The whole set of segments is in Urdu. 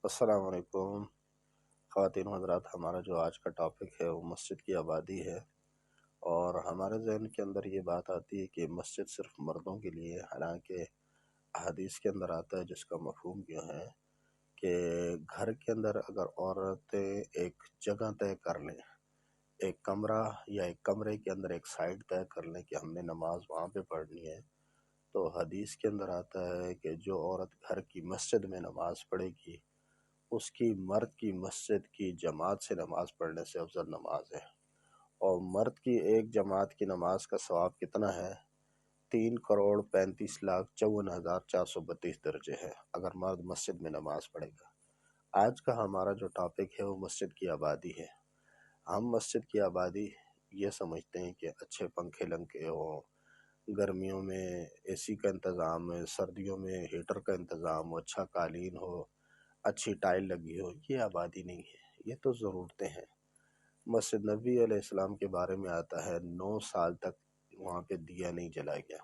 السلام علیکم خواتین و حضرات، ہمارا جو آج کا ٹاپک ہے وہ مسجد کی آبادی ہے۔ اور ہمارے ذہن کے اندر یہ بات آتی ہے کہ مسجد صرف مردوں کے لیے، حالانکہ حدیث کے اندر آتا ہے جس کا مفہوم یہ ہے کہ گھر کے اندر اگر عورتیں ایک جگہ طے کر لیں، ایک کمرہ یا ایک کمرے کے اندر ایک سائڈ طے کر لیں کہ ہم نے نماز وہاں پہ پڑھنی ہے، تو حدیث کے اندر آتا ہے کہ جو عورت گھر کی مسجد میں نماز پڑھے گی اس کی مرد کی مسجد کی جماعت سے نماز پڑھنے سے افضل نماز ہے۔ اور مرد کی ایک جماعت کی نماز کا ثواب کتنا ہے؟ 3,35,54,432 درجے ہے اگر مرد مسجد میں نماز پڑھے گا۔ آج کا ہمارا جو ٹاپک ہے وہ مسجد کی آبادی ہے۔ ہم مسجد کی آبادی یہ سمجھتے ہیں کہ اچھے پنکھے لنکے ہوں، گرمیوں میں اے سی کا انتظام ہے، سردیوں میں ہیٹر کا انتظام ہو، اچھا قالین ہو، اچھی ٹائل لگی ہو، یہ آبادی نہیں ہے، یہ تو ضرورتیں ہیں۔ مسجد نبی علیہ السلام کے بارے میں آتا ہے 9 سال تک وہاں پہ دیا نہیں جلایا گیا،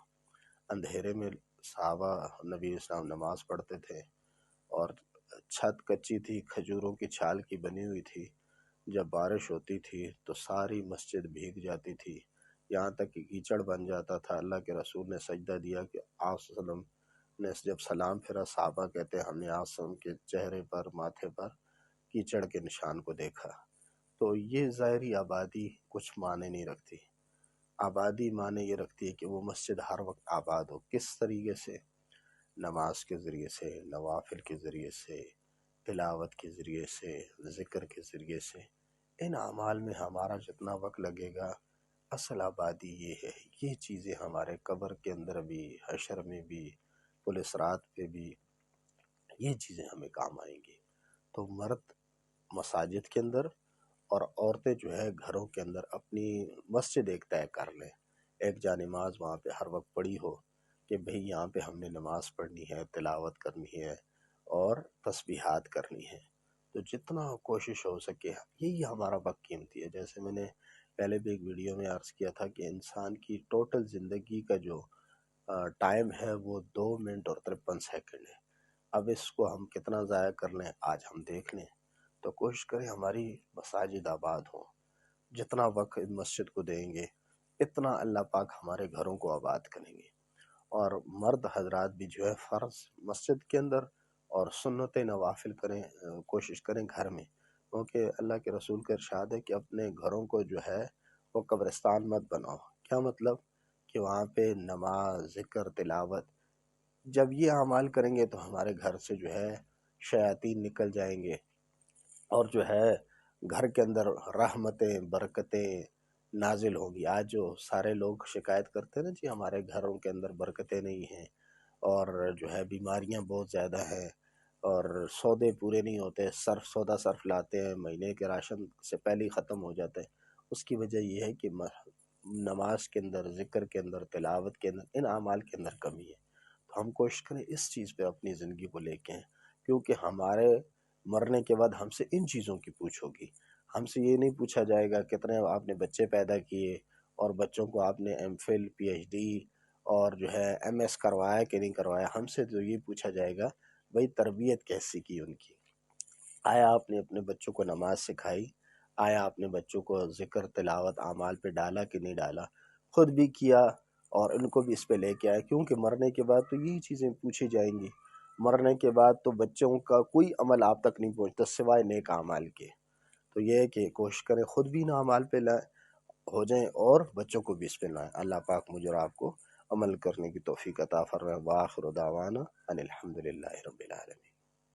اندھیرے میں صحابہ نبی علیہ السلام نماز پڑھتے تھے، اور چھت کچی تھی، کھجوروں کی چھال کی بنی ہوئی تھی، جب بارش ہوتی تھی تو ساری مسجد بھیگ جاتی تھی، یہاں تک کہ کیچڑ بن جاتا تھا۔ اللہ کے رسول نے سجدہ دیا کہ آپ صلی اللہ علیہ وسلم نے جب سلام پھرا، صحابہ کہتے ہیں ہم نے آسم کے چہرے پر، ماتھے پر کیچڑ کے نشان کو دیکھا۔ تو یہ ظاہری آبادی کچھ معنی نہیں رکھتی۔ آبادی معنی یہ رکھتی ہے کہ وہ مسجد ہر وقت آباد ہو۔ کس طریقے سے؟ نماز کے ذریعے سے، نوافل کے ذریعے سے، تلاوت کے ذریعے سے، ذکر کے ذریعے سے۔ ان اعمال میں ہمارا جتنا وقت لگے گا، اصل آبادی یہ ہے۔ یہ چیزیں ہمارے قبر کے اندر بھی، حشر میں بھی، پولیس رات پہ بھی، یہ چیزیں ہمیں کام آئیں گی۔ تو مرد مساجد کے اندر اور عورتیں جو ہے گھروں کے اندر اپنی مسجد ایک طے کر لیں، ایک جا نماز وہاں پہ ہر وقت پڑھی ہو کہ بھئی یہاں پہ ہم نے نماز پڑھنی ہے، تلاوت کرنی ہے اور تسبیحات کرنی ہے۔ تو جتنا کوشش ہو سکے، یہی ہمارا وقت قیمتی ہے۔ جیسے میں نے پہلے بھی ایک ویڈیو میں عرض کیا تھا کہ انسان کی ٹوٹل زندگی کا جو ٹائم ہے وہ 2 منٹ اور 53 سیکنڈ ہے۔ اب اس کو ہم کتنا ضائع کر لیں آج ہم دیکھ لیں، تو کوشش کریں ہماری مساجد آباد ہوں۔ جتنا وقت مسجد کو دیں گے اتنا اللہ پاک ہمارے گھروں کو آباد کریں گے۔ اور مرد حضرات بھی جو ہے فرض مسجد کے اندر اور سنت نوافل کریں، کوشش کریں گھر میں، کیونکہ اللہ کے رسول کا ارشاد ہے کہ اپنے گھروں کو جو ہے وہ قبرستان مت بناؤ۔ کیا مطلب؟ کہ وہاں پہ نماز، ذکر، تلاوت، جب یہ اعمال کریں گے تو ہمارے گھر سے جو ہے شیاطین نکل جائیں گے، اور جو ہے گھر کے اندر رحمتیں، برکتیں نازل ہوں گی۔ آج جو سارے لوگ شکایت کرتے ہیں نا جی ہمارے گھروں کے اندر برکتیں نہیں ہیں، اور جو ہے بیماریاں بہت زیادہ ہیں، اور سودے پورے نہیں ہوتے، سودا صرف لاتے ہیں، مہینے کے راشن سے پہلے ہی ختم ہو جاتے ہیں۔ اس کی وجہ یہ ہے کہ نماز کے اندر، ذکر کے اندر، تلاوت کے اندر، ان اعمال کے اندر کمی ہے۔ تو ہم کوشش کریں اس چیز پہ اپنی زندگی کو لے کے ہیں، کیونکہ ہمارے مرنے کے بعد ہم سے ان چیزوں کی پوچھ ہوگی۔ ہم سے یہ نہیں پوچھا جائے گا کتنے آپ نے بچے پیدا کیے، اور بچوں کو آپ نے M Phil, P H D اور جو ہے ایم ایس کروایا کہ نہیں کروایا۔ ہم سے تو یہ پوچھا جائے گا بھئی تربیت کیسی کی ان کی، آیا آپ نے اپنے بچوں کو نماز سکھائی، آیا آپ نے بچوں کو ذکر، تلاوت، اعمال پہ ڈالا کہ نہیں ڈالا، خود بھی کیا اور ان کو بھی اس پہ لے کے آئے، کیونکہ مرنے کے بعد تو یہی چیزیں پوچھی جائیں گی۔ مرنے کے بعد تو بچوں کا کوئی عمل آپ تک نہیں پہنچتا سوائے نیک اعمال کے۔ تو یہ ہے کہ کوشش کریں خود بھی ان اعمال پہ لائیں ہو جائیں اور بچوں کو بھی اس پہ لائیں۔ اللہ پاک مجھے اور آپ کو عمل کرنے کی توفیق عطا فرمائے۔ وآخر دعوانا ان الحمدللہ رب العالمین۔